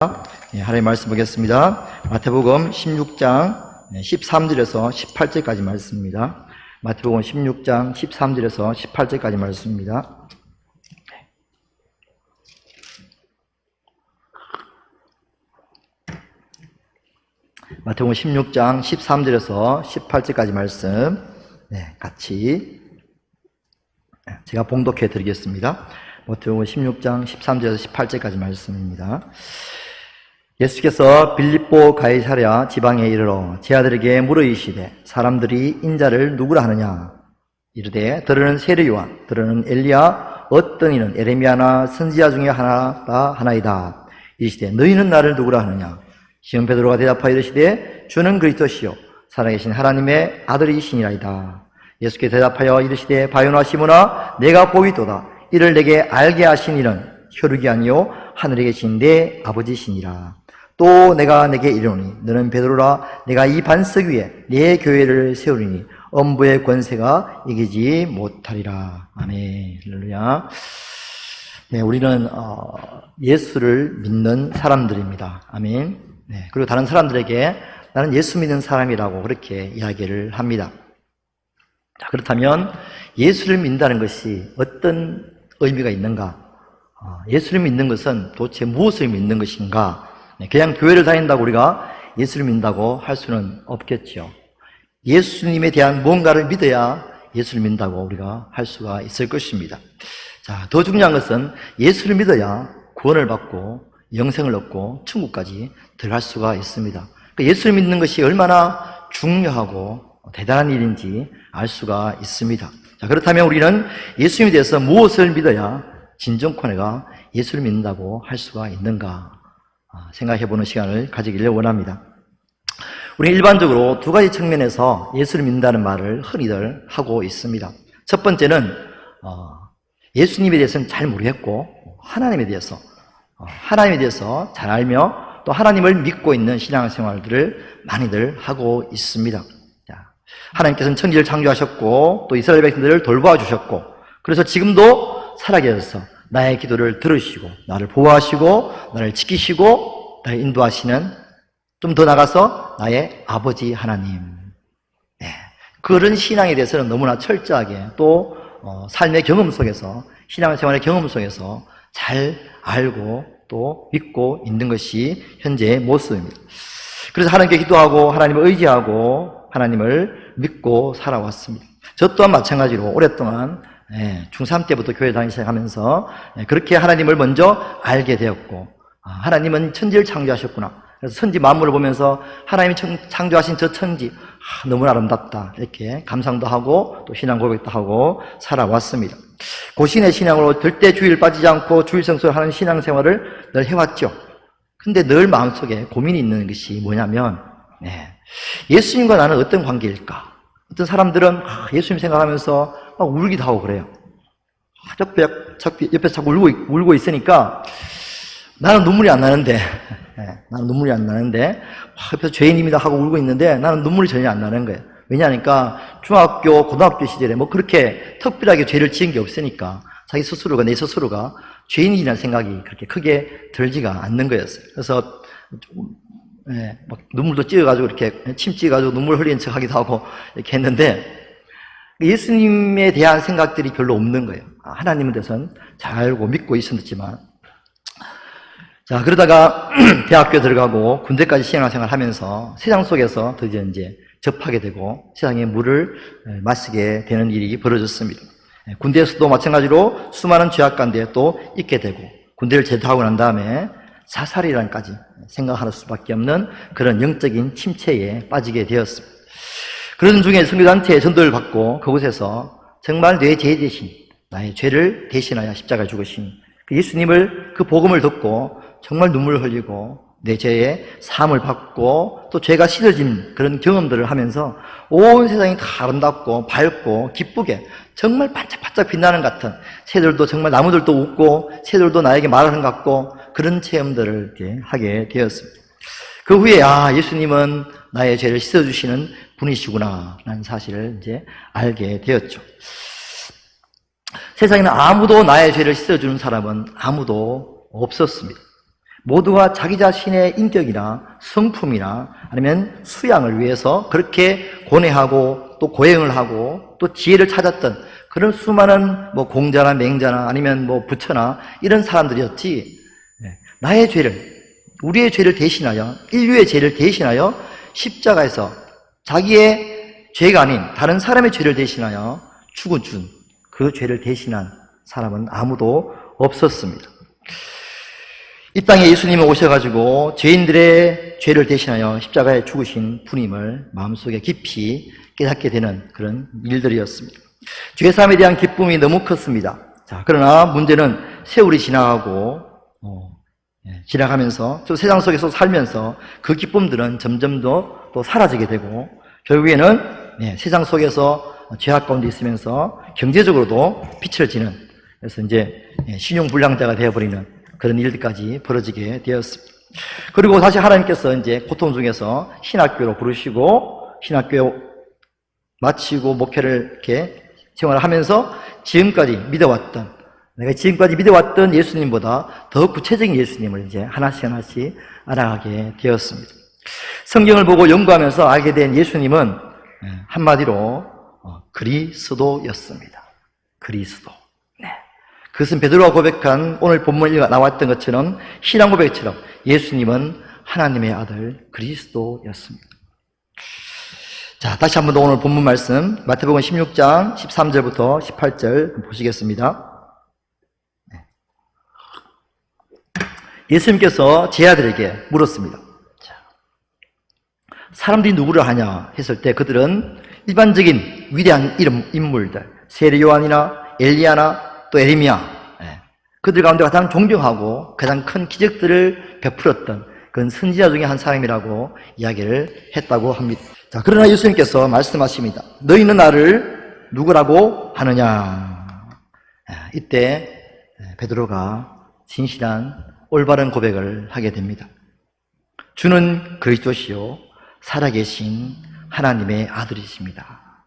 하나님의 말씀 보겠습니다. 마태복음 16장 13절에서 18절까지 말씀입니다. 마태복음 16장 13절에서 18절까지 말씀입니다. 마태복음 16장 13절에서 18절까지 말씀 같이 제가 봉독해 드리겠습니다. 마태복음 16장 13절에서 18절까지 말씀입니다. 예수께서 빌립보 가이사랴 지방에 이르러 제 아들에게 물으시되 사람들이 인자를 누구라 하느냐? 이르되 들으는 세례 요한, 들으는 엘리야, 어떤 이는 에레미야나 선지자 중에 하나다 하나이다. 이르시되 너희는 나를 누구라 하느냐? 시몬 베드로가 대답하여 이르시되 주는 그리스도시요 살아계신 하나님의 아들이시니라이다. 예수께 대답하여 이르시되 바요나 시몬아 내가 보이도다. 이를 내게 알게 하신 이는 혈육이 아니요 하늘에 계신 내 아버지시니라. 또 내가 내게 이르노니 너는 베드로라. 내가 이 반석 위에 내 교회를 세우리니 엄부의 권세가 이기지 못하리라. 아멘. 할렐루야. 네, 우리는 예수를 믿는 사람들입니다. 아멘. 네, 그리고 다른 사람들에게 나는 예수 믿는 사람이라고 그렇게 이야기를 합니다. 자, 그렇다면 예수를 믿는다는 것이 어떤 의미가 있는가? 예수를 믿는 것은 도대체 무엇을 믿는 것인가? 그냥 교회를 다닌다고 우리가 예수를 믿는다고 할 수는 없겠죠. 예수님에 대한 뭔가를 믿어야 예수를 믿는다고 우리가 할 수가 있을 것입니다. 자, 더 중요한 것은 예수를 믿어야 구원을 받고 영생을 얻고 천국까지 들어갈 수가 있습니다. 예수를 믿는 것이 얼마나 중요하고 대단한 일인지 알 수가 있습니다. 자, 그렇다면 우리는 예수님에 대해서 무엇을 믿어야 진정코 예수를 믿는다고 할 수가 있는가 생각해보는 시간을 가지기를 원합니다. 우리는 일반적으로 두 가지 측면에서 예수를 믿는다는 말을 흔히들 하고 있습니다. 첫 번째는 예수님에 대해서는 잘 모르겠고 하나님에 대해서 잘 알며 또 하나님을 믿고 있는 신앙생활들을 많이들 하고 있습니다. 하나님께서는 천지를 창조하셨고 또 이스라엘 백성들을 돌보아 주셨고 그래서 지금도 살아계셔서 나의 기도를 들으시고 나를 보호하시고 나를 지키시고 나를 인도하시는, 좀 더 나가서 나의 아버지 하나님, 그런 신앙에 대해서는 너무나 철저하게 또 삶의 경험 속에서, 신앙생활의 경험 속에서 잘 알고 또 믿고 있는 것이 현재의 모습입니다. 그래서 하나님께 기도하고 하나님을 의지하고 하나님을 믿고 살아왔습니다. 저 또한 마찬가지로 오랫동안 중3 때부터 교회 다니기 시작하면서 그렇게 하나님을 먼저 알게 되었고, 하나님은 천지를 창조하셨구나. 그래서 천지 만물을 보면서 하나님이 창조하신 저 천지 너무 아름답다 이렇게 감상도 하고 또 신앙 고백도 하고 살아왔습니다. 고신의 신앙으로 절대 주의를 빠지지 않고 주일 성수를 하는 신앙생활을 늘 해왔죠. 근데 늘 마음속에 고민이 있는 것이 뭐냐면 예수님과 나는 어떤 관계일까? 어떤 사람들은 예수님 생각하면서 막 울기도 하고 그래요. 옆에서 자꾸 울고 있으니까 나는 눈물이 안 나는데 옆에서 죄인입니다 하고 울고 있는데 나는 눈물이 전혀 안 나는 거예요. 왜냐하니까 중학교, 고등학교 시절에 뭐 그렇게 특별하게 죄를 지은 게 없으니까 자기 스스로가, 내 스스로가 죄인이라는 생각이 그렇게 크게 들지가 않는 거였어요. 그래서 막 눈물도 찌어가지고 이렇게 침 찌어가지고 눈물 흘리는 척 하기도 하고 이렇게 했는데 예수님에 대한 생각들이 별로 없는 거예요. 하나님에 대해서는 잘 알고 믿고 있었지만, 자, 그러다가 대학교 들어가고 군대까지 신앙생활 하면서 세상 속에서 드디어 이제 접하게 되고 세상의 물을 마시게 되는 일이 벌어졌습니다. 군대에서도 마찬가지로 수많은 죄악 가운데 또 있게 되고 군대를 제대하고 난 다음에 자살이란까지 생각할 수밖에 없는 그런 영적인 침체에 빠지게 되었습니다. 그런 중에 선교단체에 전도를 받고 그곳에서 정말 내 죄 대신 나의 죄를 대신하여 십자가에 죽으신 그 예수님을, 그 복음을 듣고 정말 눈물을 흘리고 내 죄의 사함을 받고 또 죄가 씻어진 그런 경험들을 하면서 온 세상이 다 아름답고 밝고 기쁘게 정말 반짝반짝 빛나는 것 같은, 새들도 정말 나무들도 웃고 새들도 나에게 말하는 것 같고 그런 체험들을 이렇게 하게 되었습니다. 그 후에 예수님은 나의 죄를 씻어주시는 분이시구나 라는 사실을 이제 알게 되었죠. 세상에는 아무도 나의 죄를 씻어주는 사람은 아무도 없었습니다. 모두가 자기 자신의 인격이나 성품이나 아니면 수양을 위해서 그렇게 고뇌하고 또 고행을 하고 또 지혜를 찾았던 그런 수많은 공자나 맹자나 아니면 부처나 이런 사람들이었지, 나의 죄를, 우리의 죄를 대신하여, 인류의 죄를 대신하여 십자가에서 자기의 죄가 아닌 다른 사람의 죄를 대신하여 죽어준 그 죄를 대신한 사람은 아무도 없었습니다. 이 땅에 예수님이 오셔가지고 죄인들의 죄를 대신하여 십자가에 죽으신 분임을 마음속에 깊이 깨닫게 되는 그런 일들이었습니다. 죄사함에 대한 기쁨이 너무 컸습니다. 자, 그러나 문제는 세월이 지나가고 지나가면서 또 세상 속에서 살면서 그 기쁨들은 점점 더 또 사라지게 되고 결국에는 세상 속에서 죄악 가운데 있으면서 경제적으로도 비춰지는, 그래서 이제 신용불량자가 되어버리는 그런 일들까지 벌어지게 되었습니다. 그리고 다시 하나님께서 이제 고통 중에서 신학교로 부르시고 신학교 마치고 목회를 이렇게 생활을 하면서 지금까지 믿어왔던, 내가 지금까지 믿어왔던 예수님보다 더 구체적인 예수님을 이제 하나씩 알아가게 되었습니다. 성경을 보고 연구하면서 알게 된 예수님은 한마디로 그리스도였습니다. 그리스도. 그것은 베드로가 고백한 오늘 본문에 나왔던 것처럼 신앙 고백처럼 예수님은 하나님의 아들 그리스도였습니다. 자, 다시 한번 더 오늘 본문 말씀 마태복음 16장 13절부터 18절 보시겠습니다. 예수님께서 제 아들에게 물었습니다. 사람들이 누구를 하냐 했을 때 그들은 일반적인 위대한 인물들, 세례 요한이나 엘리야나 또 에레미야, 그들 가운데 가장 존경하고 가장 큰 기적들을 베풀었던 그런 선지자 중에 한 사람이라고 이야기를 했다고 합니다. 자, 그러나 예수님께서 말씀하십니다. 너희는 나를 누구라고 하느냐? 이때 베드로가 진실한 올바른 고백을 하게 됩니다. 주는 그리스도시요 살아계신 하나님의 아들이십니다.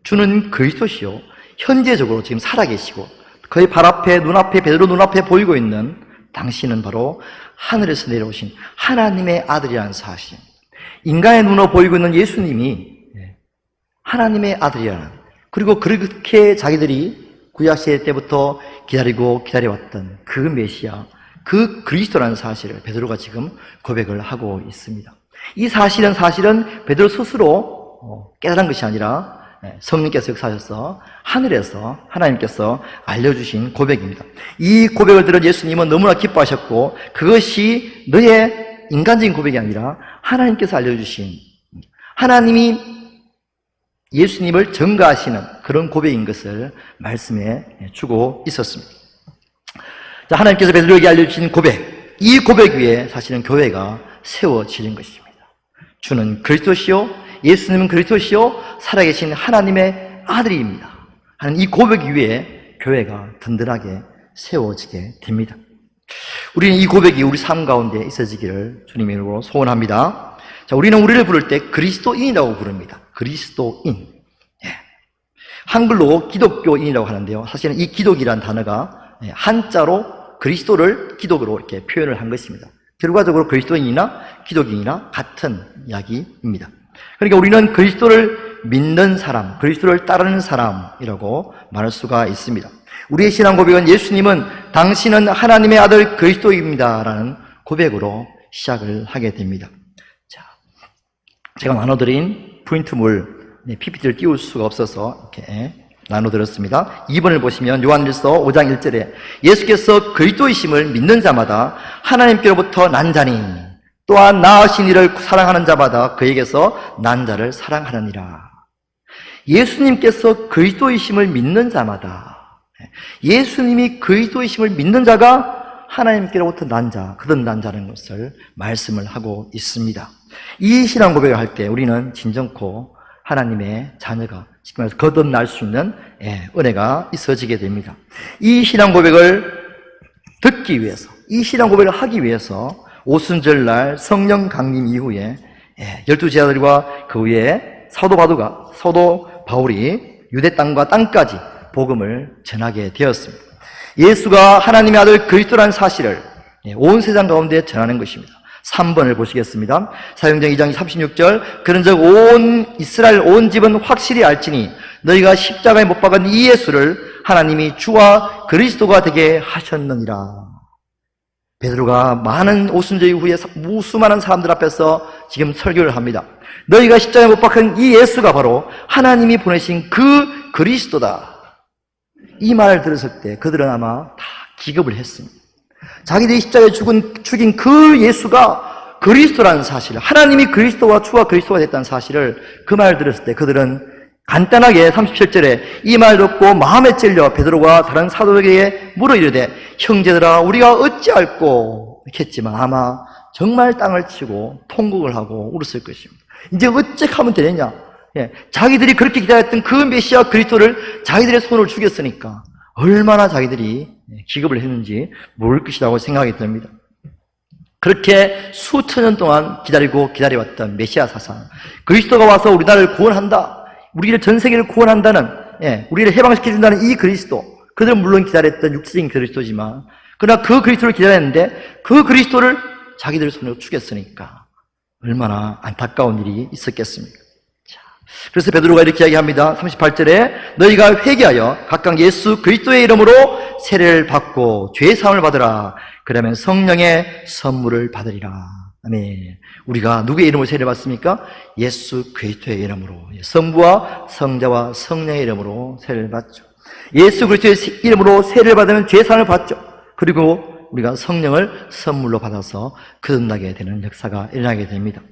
주는 그리스도시요 현재적으로 지금 살아계시고 그의 발 앞에, 눈앞에, 베드로 눈앞에 보이고 있는 당신은 바로 하늘에서 내려오신 하나님의 아들이라는 사실, 인간의 눈으로 보이고 있는 예수님이 하나님의 아들이라는, 그리고 그렇게 자기들이 구약시대 때부터 기다려왔던 그 메시아, 그 그리스도라는 사실을 베드로가 지금 고백을 하고 있습니다. 이 사실은 베드로 스스로 깨달은 것이 아니라 성령께서 역사하셔서 하늘에서 하나님께서 알려주신 고백입니다. 이 고백을 들은 예수님은 너무나 기뻐하셨고 그것이 너의 인간적인 고백이 아니라 하나님께서 알려주신, 하나님이 예수님을 전가하시는 그런 고백인 것을 말씀해 주고 있었습니다. 자, 하나님께서 베드로에게 알려주신 고백, 이 고백 위에 사실은 교회가 세워지는 것입니다. 주는 그리스도시요 예수님은 그리스도시요 살아계신 하나님의 아들입니다 하는 이 고백 위에 교회가 든든하게 세워지게 됩니다. 우리는 이 고백이 우리 삶 가운데 있어지기를 주님의 이름으로 소원합니다. 자, 우리는 우리를 부를 때 그리스도인이라고 부릅니다. 그리스도인. 한글로 기독교인이라고 하는데요, 사실은 이 기독이란 단어가 한자로 그리스도를 기독으로 이렇게 표현을 한 것입니다. 결과적으로 그리스도인이나 기독인이나 같은 이야기입니다. 그러니까 우리는 그리스도를 믿는 사람, 그리스도를 따르는 사람이라고 말할 수가 있습니다. 우리의 신앙 고백은 예수님은 당신은 하나님의 아들 그리스도입니다 라는 고백으로 시작을 하게 됩니다. 자, 제가 나눠드린 포인트물 PPT를 띄울 수가 없어서 이렇게 나눠드렸습니다. 2번을 보시면 요한일서 5장 1절에 예수께서 그리스도이심을 믿는 자마다 하나님께로부터 난 자니 또한 나으신 이를 사랑하는 자마다 그에게서 난 자를 사랑하느니라. 예수님께서 그리스도이심을 믿는 자마다, 예수님이 그리스도이심을 믿는 자가 하나님께로부터 난 자, 그든 난 자라는 것을 말씀을 하고 있습니다. 이 신앙 고백을 할 때 우리는 진정코 하나님의 자녀가 쉽게 말해서 거듭날 수 있는 은혜가 있어지게 됩니다. 이 신앙 고백을 듣기 위해서, 이 신앙 고백을 하기 위해서 오순절날 성령 강림 이후에 12제자들과 그 위에 사도 바울이 유대 땅과 땅까지 복음을 전하게 되었습니다. 예수가 하나님의 아들 그리스도라는 사실을 온 세상 가운데 전하는 것입니다. 3번을 보시겠습니다. 사도행전 2장 36절 그런즉 온 이스라엘 온 집은 확실히 알지니 너희가 십자가에 못 박은 이 예수를 하나님이 주와 그리스도가 되게 하셨느니라. 베드로가 많은 오순절 이후에 수많은 사람들 앞에서 지금 설교를 합니다. 너희가 십자가에 못 박은 이 예수가 바로 하나님이 보내신 그 그리스도다. 이 말을 들었을 때 그들은 아마 다 기겁을 했습니다. 자기들이 십자가에 죽인 그 예수가 그리스도라는 사실, 하나님이 그리스도와 주와 그리스도가 됐다는 사실을 그 말을 들었을 때 그들은 간단하게 37절에 이 말 듣고 마음에 찔려 베드로와 다른 사도에게 물어 이르되 형제들아 우리가 어찌할꼬 이렇게 했지만 아마 정말 땅을 치고 통곡을 하고 울었을 것입니다. 이제 어찌 하면 되느냐? 자기들이 그렇게 기다렸던 그 메시아 그리스도를 자기들의 손으로 죽였으니까 얼마나 자기들이 기겁을 했는지 모를 것이라고 생각이 듭니다. 그렇게 수천 년 동안 기다려왔던 메시아 사상, 그리스도가 와서 우리나라를 구원한다, 우리를 전 세계를 구원한다는, 우리를 해방시켜준다는 이 그리스도, 그들은 물론 기다렸던 육체적인 그리스도지만 그러나 그 그리스도를 기다렸는데 그 그리스도를 자기들 손으로 죽였으니까 얼마나 안타까운 일이 있었겠습니까? 그래서 베드로가 이렇게 이야기합니다. 38절에 너희가 회개하여 각각 예수 그리스도의 이름으로 세례를 받고 죄 사함을 받으라. 그러면 성령의 선물을 받으리라. 아멘. 우리가 누구의 이름으로 세례를 받습니까? 예수 그리스도의 이름으로, 성부와 성자와 성령의 이름으로 세례를 받죠. 예수 그리스도의 이름으로 세례를 받으면 죄 사함을 받죠. 그리고 우리가 성령을 선물로 받아서 거듭나게 되는 역사가 일어나게 됩니다.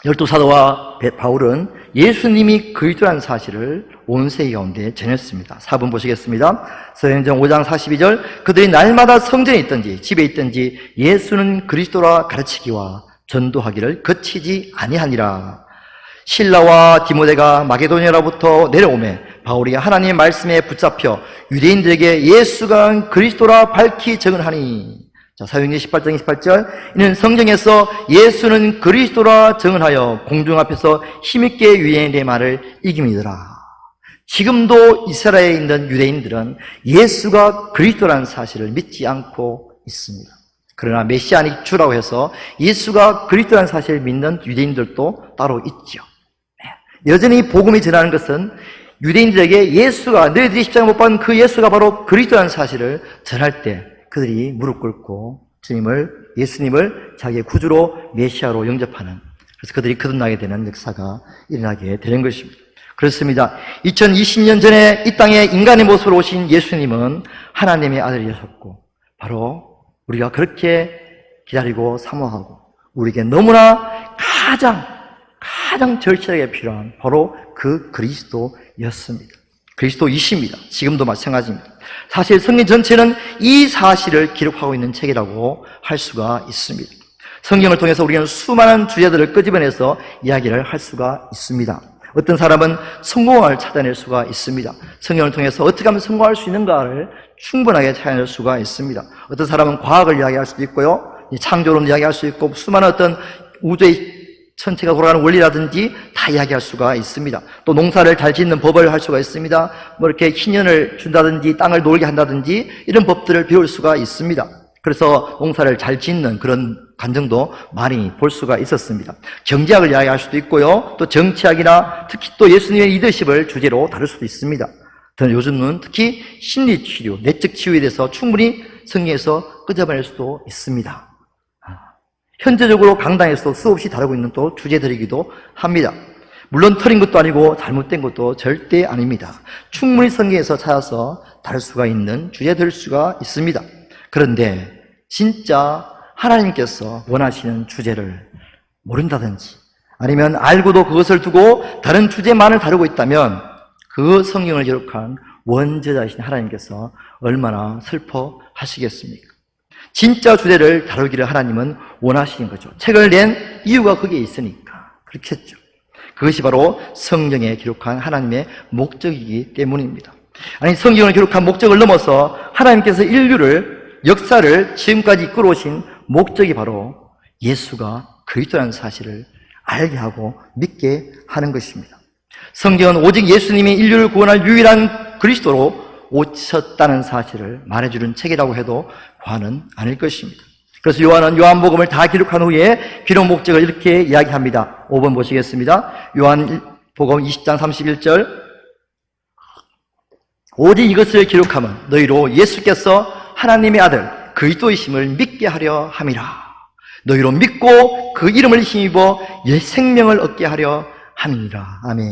열두 사도와 바울은 예수님이 그리스도라는 사실을 온 세계 가운데 전했습니다. 4번 보시겠습니다. 사도행전 5장 42절 그들이 날마다 성전에 있든지 집에 있든지 예수는 그리스도라 가르치기와 전도하기를 그치지 아니하니라. 실라와 디모데가 마게도니아로부터 내려오매 바울이 하나님의 말씀에 붙잡혀 유대인들에게 예수가 그리스도라 밝히 증언하니. 자, 사도행전 18장 28절 이는 성경에서 예수는 그리스도라 증언하여 공중 앞에서 힘있게 유대인의 말을 이김이더라. 지금도 이스라엘에 있는 유대인들은 예수가 그리스도라는 사실을 믿지 않고 있습니다. 그러나 메시아닉 주라고 해서 예수가 그리스도라는 사실을 믿는 유대인들도 따로 있죠. 여전히 복음이 전하는 것은 유대인들에게 예수가 너희들이 십자가 못 박은 그 예수가 바로 그리스도라는 사실을 전할 때 그들이 무릎 꿇고 예수님을 자기의 구주로 메시아로 영접하는, 그래서 그들이 거듭나게 되는 역사가 일어나게 되는 것입니다. 그렇습니다. 2020년 전에 이 땅에 인간의 모습으로 오신 예수님은 하나님의 아들이셨고 바로 우리가 그렇게 기다리고 사모하고 우리에게 너무나 가장 절실하게 필요한 바로 그 그리스도였습니다. 그리스도이십니다. 지금도 마찬가지입니다. 사실 성경 전체는 이 사실을 기록하고 있는 책이라고 할 수가 있습니다. 성경을 통해서 우리는 수많은 주제들을 끄집어내서 이야기를 할 수가 있습니다. 어떤 사람은 성공을 찾아낼 수가 있습니다. 성경을 통해서 어떻게 하면 성공할 수 있는가를 충분하게 찾아낼 수가 있습니다. 어떤 사람은 과학을 이야기할 수도 있고요, 창조론 이야기할 수 있고 수많은 어떤 우주의 천체가 돌아가는 원리라든지 다 이야기할 수가 있습니다. 또 농사를 잘 짓는 법을 할 수가 있습니다. 이렇게 희년을 준다든지 땅을 놀게 한다든지 이런 법들을 배울 수가 있습니다. 그래서 농사를 잘 짓는 그런 관정도 많이 볼 수가 있었습니다. 경제학을 이야기할 수도 있고요, 또 정치학이나 특히 또 예수님의 리더십을 주제로 다룰 수도 있습니다. 저는 요즘은 특히 심리치료, 내적 치유에 대해서 충분히 성경에서 끄집어낼 수도 있습니다. 현재적으로 강당에서 수없이 다루고 있는 또 주제들이기도 합니다. 물론 틀린 것도 아니고 잘못된 것도 절대 아닙니다. 충분히 성경에서 찾아서 다룰 수가 있는 주제될 수가 있습니다. 그런데 진짜 하나님께서 원하시는 주제를 모른다든지 아니면 알고도 그것을 두고 다른 주제만을 다루고 있다면 그 성경을 기록한 원저자이신 하나님께서 얼마나 슬퍼하시겠습니까? 진짜 주제를 다루기를 하나님은 원하시는 거죠. 책을 낸 이유가 거기에 있으니까 그렇겠죠. 그것이 바로 성경에 기록한 하나님의 목적이기 때문입니다. 아니, 성경을 기록한 목적을 넘어서 하나님께서 역사를 지금까지 이끌어오신 목적이 바로 예수가 그리스도라는 사실을 알게 하고 믿게 하는 것입니다. 성경은 오직 예수님이 인류를 구원할 유일한 그리스도로 오셨다는 사실을 말해주는 책이라고 해도 과언은 아닐 것입니다. 그래서 요한은 요한복음을 다 기록한 후에 기록 목적을 이렇게 이야기합니다. 5번 보시겠습니다. 요한복음 20장 31절, 오직 이것을 기록하면 너희로 예수께서 하나님의 아들 그리스도이심을 믿게 하려 함이라. 너희로 믿고 그 이름을 힘입어 생명을 얻게 하려 함이니라. 아멘.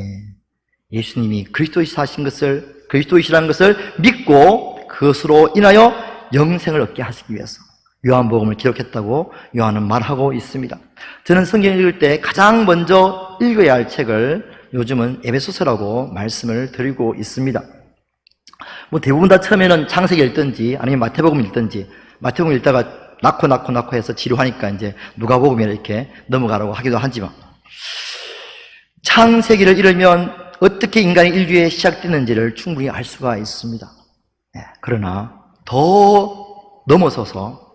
예수님이 그리스도이시라는 것을 믿고 그것으로 인하여 영생을 얻게 하시기 위해서 요한복음을 기록했다고 요한은 말하고 있습니다. 저는 성경 읽을 때 가장 먼저 읽어야 할 책을 요즘은 에베소서라고 말씀을 드리고 있습니다. 대부분 다 처음에는 창세기 읽든지 아니면 마태복음 읽든지, 마태복음 읽다가 낳고 해서 지루하니까 이제 누가복음에 이렇게 넘어가라고 하기도 하지만, 창세기를 읽으면 어떻게 인간의 인류에 시작됐는지를 충분히 알 수가 있습니다. 그러나 더 넘어서서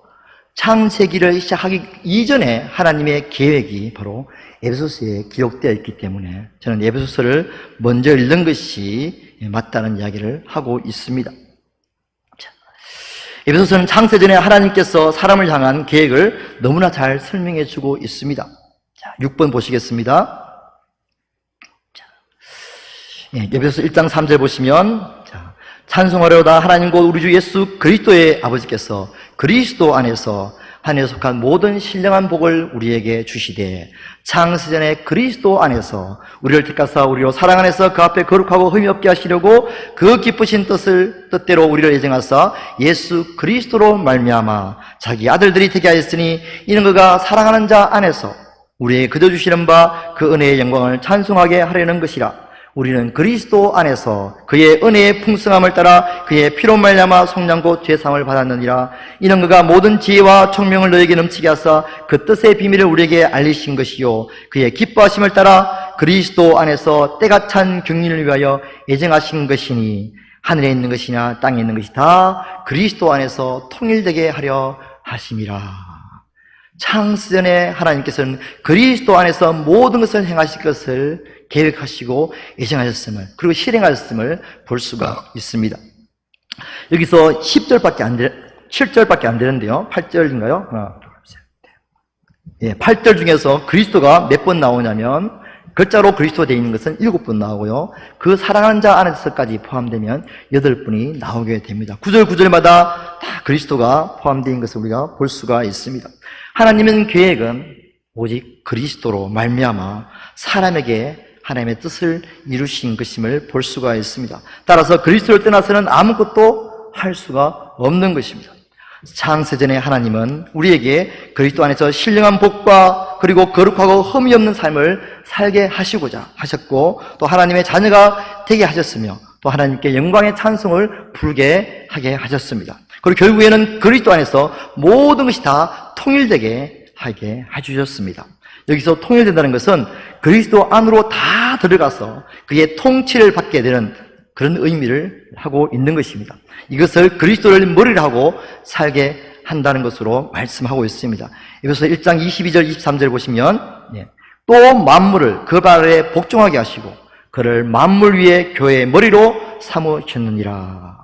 창세기를 시작하기 이전에 하나님의 계획이 바로 에베소서에 기록되어 있기 때문에 저는 에베소서를 먼저 읽는 것이 맞다는 이야기를 하고 있습니다. 에베소서는 창세전에 하나님께서 사람을 향한 계획을 너무나 잘 설명해 주고 있습니다. 6번 보시겠습니다. 에베소서 1장 3절 보시면, 찬송하려다 하나님 곧 우리 주 예수 그리스도의 아버지께서 그리스도 안에서 하늘에 속한 모든 신령한 복을 우리에게 주시되 창세전에 그리스도 안에서 우리를 택하사 우리로 사랑 안에서 그 앞에 거룩하고 흠이 없게 하시려고 그 기쁘신 뜻대로 우리를 예정하사 예수 그리스도로 말미암아 자기 아들들이 되게 하였으니 이는 그가 사랑하는 자 안에서 우리에게 그저 주시는 바 그 은혜의 영광을 찬송하게 하려는 것이라. 우리는 그리스도 안에서 그의 은혜의 풍성함을 따라 그의 피로 말미암아 속량고 죄사함을 받았느니라. 이는 그가 모든 지혜와 총명을 너에게 넘치게 하사 그 뜻의 비밀을 우리에게 알리신 것이요 그의 기뻐하심을 따라 그리스도 안에서 때가 찬 경륜을 위하여 예정하신 것이니 하늘에 있는 것이나 땅에 있는 것이 다 그리스도 안에서 통일되게 하려 하심이라. 창세전에 하나님께서는 그리스도 안에서 모든 것을 행하실 것을 계획하시고 예정하셨음을, 그리고 실행하셨음을 볼 수가 있습니다. 여기서 7절밖에 안 되는데요. 8절인가요? 하나, 둘, 셋. 8절 중에서 그리스도가 몇 번 나오냐면, 글자로 그리스도 되어 있는 것은 7번 나오고요. 그 사랑하는 자 안에서까지 포함되면 8번이 나오게 됩니다. 9절, 9절마다 다 그리스도가 포함되어 있는 것을 우리가 볼 수가 있습니다. 하나님의 계획은 오직 그리스도로 말미암아 사람에게 하나님의 뜻을 이루신 것임을 볼 수가 있습니다. 따라서 그리스도를 떠나서는 아무것도 할 수가 없는 것입니다. 창세전에 하나님은 우리에게 그리스도 안에서 신령한 복과 그리고 거룩하고 흠이 없는 삶을 살게 하시고자 하셨고, 또 하나님의 자녀가 되게 하셨으며 또 하나님께 영광의 찬송을 부르게 하게 하셨습니다. 그리고 결국에는 그리스도 안에서 모든 것이 다 통일되게 하게 해주셨습니다. 여기서 통일된다는 것은 그리스도 안으로 다 들어가서 그의 통치를 받게 되는 그런 의미를 하고 있는 것입니다. 이것을 그리스도를 머리를 하고 살게 한다는 것으로 말씀하고 있습니다. 여기서 1장 22절 23절 보시면, 또 만물을 그 발 아래 복종하게 하시고 그를 만물 위에 교회의 머리로 삼으셨느니라.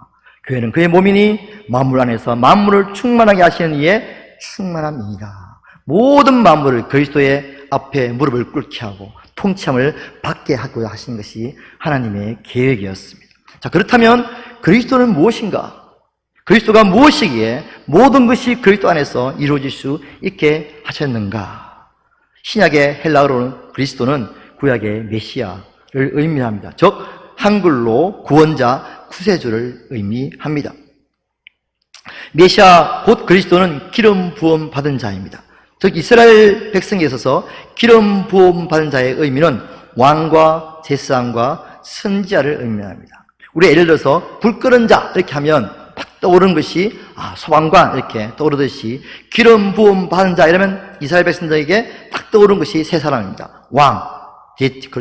교회는 그의 몸이니 만물 안에서 만물을 충만하게 하시는 이의 충만함이니라. 모든 만물을 그리스도의 앞에 무릎을 꿇게 하고 통치함을 받게 하고자 하신 것이 하나님의 계획이었습니다. 자, 그렇다면 그리스도는 무엇인가? 그리스도가 무엇이기에 모든 것이 그리스도 안에서 이루어질 수 있게 하셨는가? 신약의 헬라어로는 그리스도는 구약의 메시아를 의미합니다. 즉 한글로 구원자, 구세주를 의미합니다. 메시아 곧 그리스도는 기름 부음 받은 자입니다. 즉 이스라엘 백성에 있어서 기름 부음 받은 자의 의미는 왕과 제사장과 선지자를 의미합니다. 우리 예를 들어서 불 끄는 자 이렇게 하면 딱 떠오르는 것이 소방관 이렇게 떠오르듯이 기름 부음 받은 자 이러면 이스라엘 백성들에게 딱 떠오르는 것이 세 사람입니다. 왕,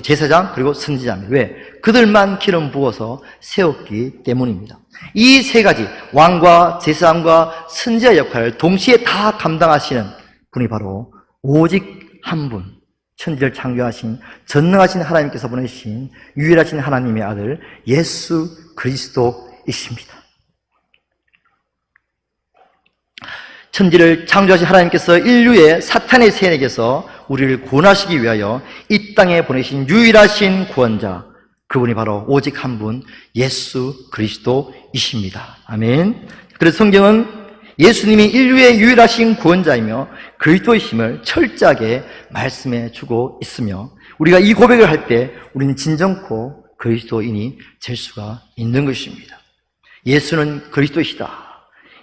제사장, 그리고 선지자입니다. 왜? 그들만 기름 부어서 세웠기 때문입니다. 이 세 가지 왕과 제사장과 선지자 역할을 동시에 다 감당하시는 분이 바로 오직 한 분, 천지를 창조하신 전능하신 하나님께서 보내신 유일하신 하나님의 아들 예수 그리스도입니다. 있습니다. 천지를 창조하신 하나님께서 인류의 사탄의 세력에서 우리를 구원하시기 위하여 이 땅에 보내신 유일하신 구원자, 그분이 바로 오직 한 분, 예수 그리스도이십니다. 아멘. 그래서 성경은 예수님이 인류의 유일하신 구원자이며 그리스도이심을 철저하게 말씀해 주고 있으며, 우리가 이 고백을 할 때 우리는 진정코 그리스도인이 될 수가 있는 것입니다. 예수는 그리스도이시다.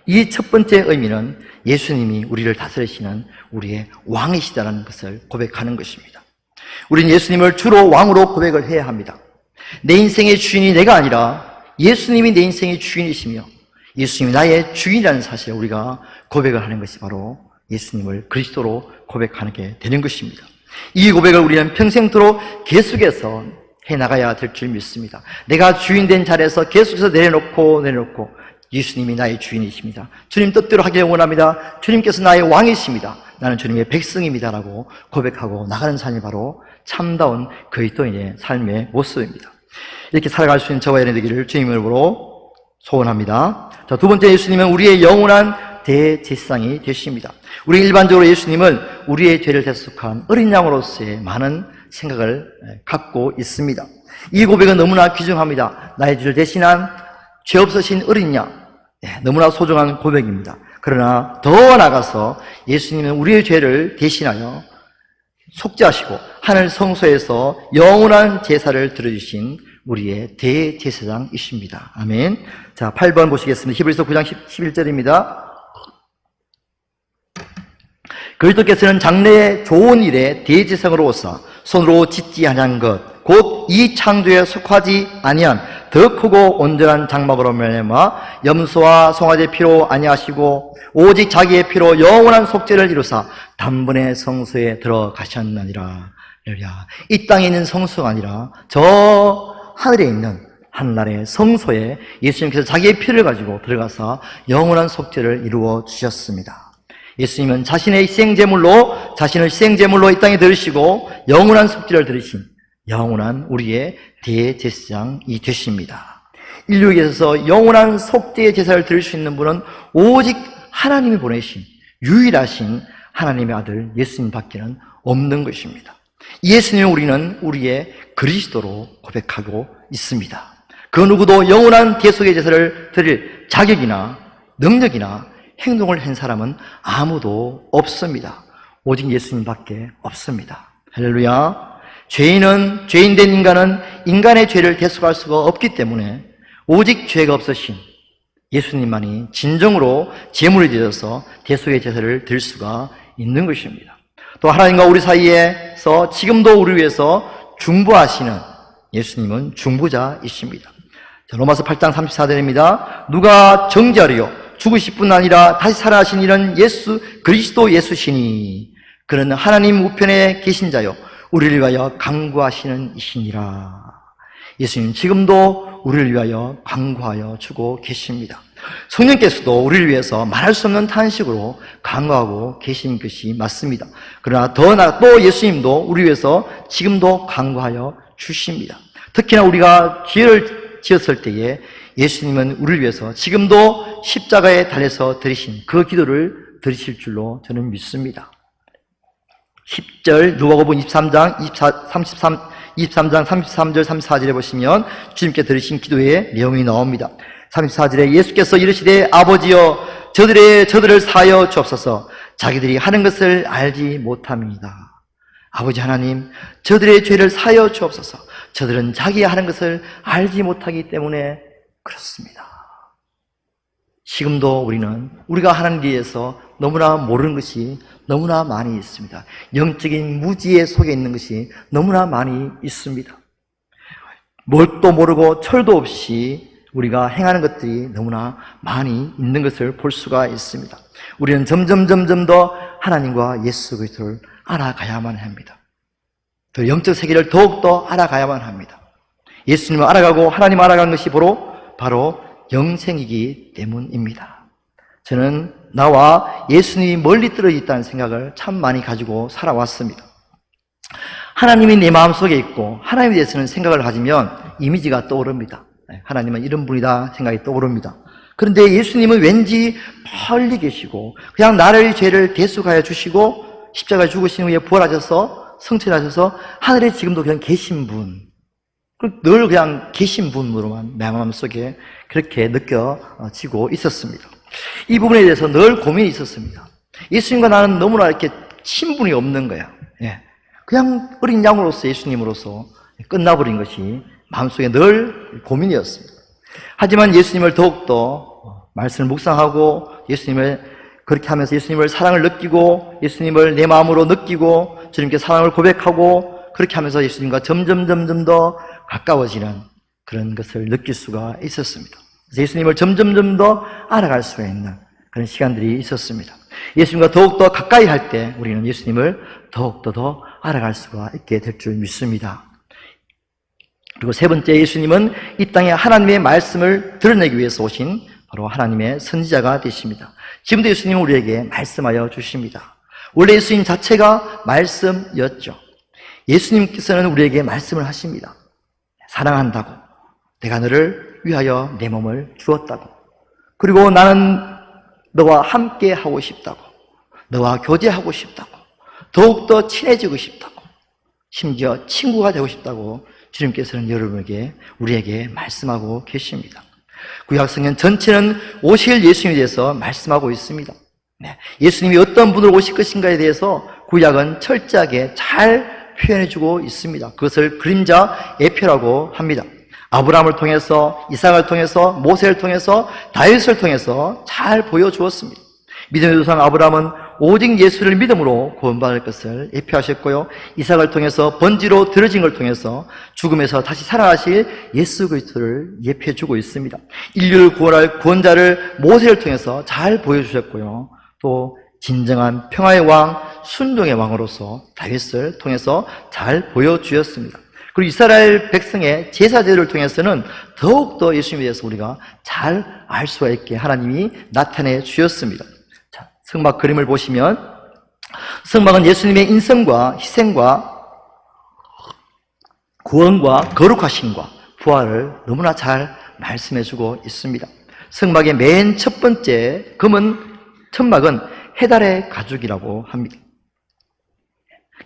이 첫 번째 의미는 예수님이 우리를 다스리시는 우리의 왕이시다라는 것을 고백하는 것입니다. 우리는 예수님을 주로 왕으로 고백을 해야 합니다. 내 인생의 주인이 내가 아니라 예수님이 내 인생의 주인이시며 예수님이 나의 주인이라는 사실을 우리가 고백을 하는 것이 바로 예수님을 그리스도로 고백하게 되는 것입니다. 이 고백을 우리는 평생토록 계속해서 해나가야 될 줄 믿습니다. 내가 주인된 자리에서 계속해서 내려놓고 예수님이 나의 주인이십니다. 주님 뜻대로 하기를 원합니다. 주님께서 나의 왕이십니다. 나는 주님의 백성입니다라고 고백하고 나가는 삶이 바로 참다운 그리스도인의 삶의 모습입니다. 이렇게 살아갈 수 있는 저와 여러분이 되기를 주님 이름으로 소원합니다. 자, 두 번째, 예수님은 우리의 영원한 대제사장이 되십니다. 우리 일반적으로 예수님을 우리의 죄를 대속한 어린 양으로서의 많은 생각을 갖고 있습니다. 이 고백은 너무나 귀중합니다. 나의 죄를 대신한 죄 없으신 어린 양, 너무나 소중한 고백입니다. 그러나 더 나아가서 예수님은 우리의 죄를 대신하여 속죄하시고 하늘 성소에서 영원한 제사를 드려주신 우리의 대제사장이십니다. 아멘. 자, 8번 보시겠습니다. 히브리서 9장 11절입니다. 그리스도께서는 장래의 좋은 일에 대제사장으로 오사 손으로 짓지 아니한 것 곧 이 창조에 속하지 아니한 더 크고 온전한 장막으로 말미암아 염소와 송아지 피로 아니하시고 오직 자기의 피로 영원한 속죄를 이루사 단번에 성소에 들어가셨느니라. 이 땅에 있는 성소가 아니라 저 하늘에 있는 한날의 성소에 예수님께서 자기의 피를 가지고 들어가서 영원한 속죄를 이루어 주셨습니다. 예수님은 자신의 희생제물로, 자신을 희생제물로 이 땅에 들으시고 영원한 속죄를 들으신 영원한 우리의 대제사장이 되십니다. 인류에게서 영원한 속죄의 제사를 드릴 수 있는 분은 오직 하나님이 보내신 유일하신 하나님의 아들 예수님 밖에는 없는 것입니다. 예수님을 우리는 우리의 그리스도로 고백하고 있습니다. 그 누구도 영원한 대속의 제사를 드릴 자격이나 능력이나 행동을 한 사람은 아무도 없습니다. 오직 예수님밖에 없습니다. 할렐루야. 죄인된 인간은 인간의 죄를 대속할 수가 없기 때문에 오직 죄가 없으신 예수님만이 진정으로 제물이 되어서 대속의 제사를 드릴 수가 있는 것입니다. 또 하나님과 우리 사이에서 지금도 우리 위해서 중보하시는 예수님은 중보자이십니다. 자, 로마서 8장 34절입니다. 누가 정죄하리요? 죽으실 뿐 아니라 다시 살아나신 이는 예수 그리스도 예수시니 그는 하나님 우편에 계신 자요 우리를 위하여 간구하시는 이시니라. 예수님 지금도 우리를 위하여 간구하여 주고 계십니다. 성령께서도 우리를 위해서 말할 수 없는 탄식으로 간구하고 계신 것이 맞습니다. 그러나 더 나아가 또 예수님도 우리 위해서 지금도 간구하여 주십니다. 특히나 우리가 죄를 지었을 때에 예수님은 우리를 위해서 지금도 십자가에 달려서 드리신 그 기도를 드리실 줄로 저는 믿습니다. 10절 누가복음 23장 33절 34절에 보시면 주님께 드리신 기도의 내용이 나옵니다. 34절에 예수께서 이르시되 아버지여 저들을 사하여 주옵소서 자기들이 하는 것을 알지 못함이니이다. 아버지 하나님 저들의 죄를 사하여 주옵소서 저들은 자기가 하는 것을 알지 못하기 때문에 그렇습니다. 지금도 우리가 하나님에 대해서 너무나 모르는 것이 너무나 많이 있습니다. 영적인 무지에 속에 있는 것이 너무나 많이 있습니다. 뭣도 모르고 철도 없이 우리가 행하는 것들이 너무나 많이 있는 것을 볼 수가 있습니다. 우리는 점점 더 하나님과 예수 그리스도를 알아가야만 합니다. 더 영적 세계를 더욱더 알아가야만 합니다. 예수님을 알아가고 하나님을 알아가는 것이 바로 영생이기 때문입니다. 저는 나와 예수님이 멀리 떨어져 있다는 생각을 참 많이 가지고 살아왔습니다. 하나님이 내 마음속에 있고 하나님에 대해서는 생각을 가지면 이미지가 떠오릅니다. 하나님은 이런 분이다 생각이 떠오릅니다. 그런데 예수님은 왠지 멀리 계시고 그냥 나를 죄를 대속하여 주시고 십자가에 죽으신 후에 부활하셔서 성취하셔서 하늘에 지금도 그냥 계신 분, 늘 그냥 계신 분으로만 마음속에 그렇게 느껴지고 있었습니다. 이 부분에 대해서 늘 고민이 있었습니다. 예수님과 나는 너무나 이렇게 친분이 없는 거야. 그냥 어린 양으로서 예수님으로서 끝나버린 것이 마음속에 늘 고민이었습니다. 하지만 예수님을 더욱더 말씀을 묵상하고 예수님을 그렇게 하면서 예수님을 사랑을 느끼고 예수님을 내 마음으로 느끼고 주님께 사랑을 고백하고 그렇게 하면서 예수님과 점점 더 가까워지는 그런 것을 느낄 수가 있었습니다. 그래서 예수님을 점점 더 알아갈 수가 있는 그런 시간들이 있었습니다. 예수님과 더욱더 가까이 할 때 우리는 예수님을 더욱더 더 알아갈 수가 있게 될 줄 믿습니다. 그리고 세 번째, 예수님은 이 땅에 하나님의 말씀을 드러내기 위해서 오신 바로 하나님의 선지자가 되십니다. 지금도 예수님은 우리에게 말씀하여 주십니다. 원래 예수님 자체가 말씀이었죠. 예수님께서는 우리에게 말씀을 하십니다. 사랑한다고, 내가 너를 위하여 내 몸을 주었다고, 그리고 나는 너와 함께 하고 싶다고, 너와 교제하고 싶다고, 더욱더 친해지고 싶다고, 심지어 친구가 되고 싶다고 주님께서는 여러분에게, 우리에게 말씀하고 계십니다. 구약성경 전체는 오실 예수님에 대해서 말씀하고 있습니다. 예수님이 어떤 분으로 오실 것인가에 대해서 구약은 철저하게 잘 표현해주고 있습니다. 그것을 그림자 예표라고 합니다. 아브라함을 통해서, 이삭을 통해서, 모세를 통해서, 다윗을 통해서 잘 보여주었습니다. 믿음의 조상 아브라함은 오직 예수를 믿음으로 구원받을 것을 예표하셨고요, 이삭을 통해서 번지로 들어진 걸 통해서 죽음에서 다시 살아나실 예수 그리스도를 예표해주고 있습니다. 인류를 구원할 구원자를 모세를 통해서 잘 보여주셨고요, 또 진정한 평화의 왕, 순종의 왕으로서 다윗을 통해서 잘 보여주었습니다. 그리고 이스라엘 백성의 제사제를 통해서는 더욱더 예수님에 대해서 우리가 잘 알 수가 있게 하나님이 나타내 주셨습니다. 자, 성막 그림을 보시면 성막은 예수님의 인성과 희생과 구원과 거룩하심과 부활을 너무나 잘 말씀해주고 있습니다. 성막의 맨 첫 번째 금은 천막은 해달의 가죽이라고 합니다.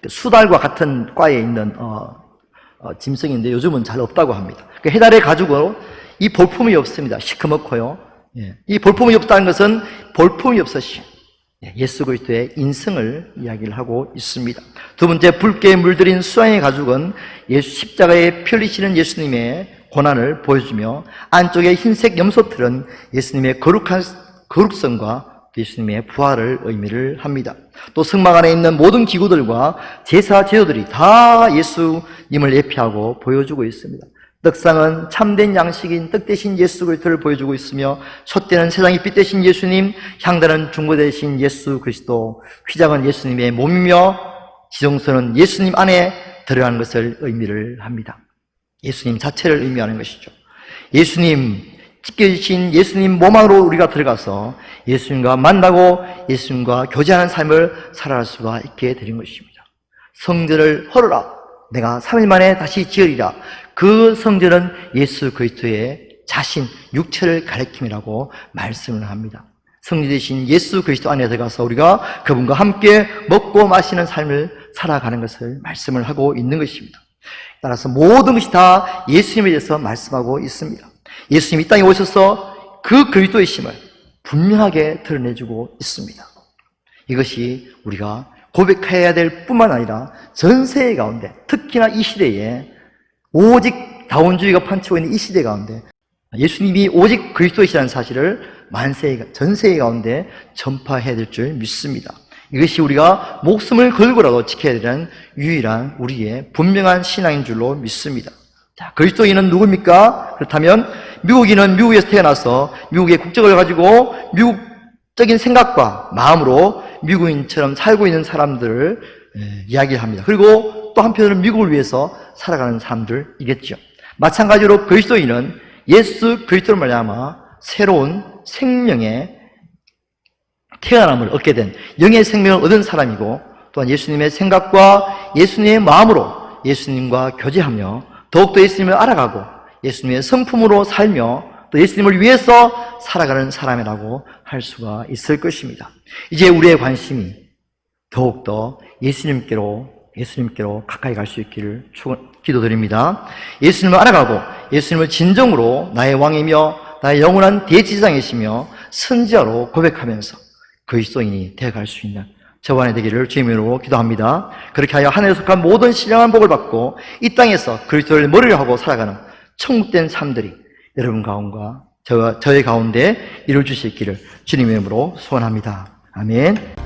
수달과 같은 과에 있는 짐승인데 요즘은 잘 없다고 합니다. 해달의 가죽으로 이 볼품이 없습니다. 시커멓고요. 이 볼품이 없다는 것은 볼품이 없으신 예수 그리스도의 인성을 이야기를 하고 있습니다. 두 번째, 붉게 물들인 수양의 가죽은 십자가에 피 흘리시는 예수님의 고난을 보여주며, 안쪽의 흰색 염소틀은 예수님의 거룩성과 예수님의 부활을 의미를 합니다. 또 성막 안에 있는 모든 기구들과 제사 제도들이 다 예수님을 예표하고 보여주고 있습니다. 떡상은 참된 양식인 떡 대신 예수 그리스도를 보여주고 있으며, 촛대는 세상의 빛 대신 예수님, 향단은 중보 대신 예수 그리스도, 휘장은 예수님의 몸이며 지성소는 예수님 안에 들어가는 것을 의미를 합니다. 예수님 자체를 의미하는 것이죠. 예수님, 찢겨지신 예수님 몸 안으로 우리가 들어가서 예수님과 만나고 예수님과 교제하는 삶을 살아갈 수가 있게 되는 것입니다. 성전을 헐어라, 내가 3일 만에 다시 지으리라. 그 성전은 예수 그리스도의 자신, 육체를 가리킴이라고 말씀을 합니다. 성전 되신 예수 그리스도 안에 들어가서 우리가 그분과 함께 먹고 마시는 삶을 살아가는 것을 말씀을 하고 있는 것입니다. 따라서 모든 것이 다 예수님에 대해서 말씀하고 있습니다. 예수님이 이 땅에 오셔서 그 그리스도이심을 분명하게 드러내주고 있습니다. 이것이 우리가 고백해야 될 뿐만 아니라 전 세계 가운데, 특히나 이 시대에 오직 다원주의가 판치고 있는 이 시대 가운데 예수님이 오직 그리스도이시라는 사실을 전 세계 가운데 전파해야 될 줄 믿습니다. 이것이 우리가 목숨을 걸고라도 지켜야 되는 유일한 우리의 분명한 신앙인 줄로 믿습니다. 자, 그리스도인은 누굽니까? 그렇다면 미국인은 미국에서 태어나서 미국의 국적을 가지고 미국적인 생각과 마음으로 미국인처럼 살고 있는 사람들을 이야기를 합니다. 그리고 또 한편으로는 미국을 위해서 살아가는 사람들이겠죠. 마찬가지로 그리스도인은 예수 그리스도로 말미암아 새로운 생명의 태어남을 얻게 된, 영의 생명을 얻은 사람이고, 또한 예수님의 생각과 예수님의 마음으로 예수님과 교제하며 더욱더 예수님을 알아가고 예수님의 성품으로 살며 또 예수님을 위해서 살아가는 사람이라고 할 수가 있을 것입니다. 이제 우리의 관심이 더욱더 예수님께로 가까이 갈 수 있기를 기도드립니다. 예수님을 알아가고 예수님을 진정으로 나의 왕이며 나의 영원한 대지상이시며 선지자로 고백하면서 그리스도인이 되어갈 수 있는 저와 안에 되기를 주님의 이름으로 기도합니다. 그렇게 하여 하늘에 속한 모든 신령한 복을 받고 이 땅에서 그리스도를 머리를 하고 살아가는 천국된 삶들이 여러분 가운데와 저의 가운데 이루어질 수 있기를 주님의 이름으로 소원합니다. 아멘.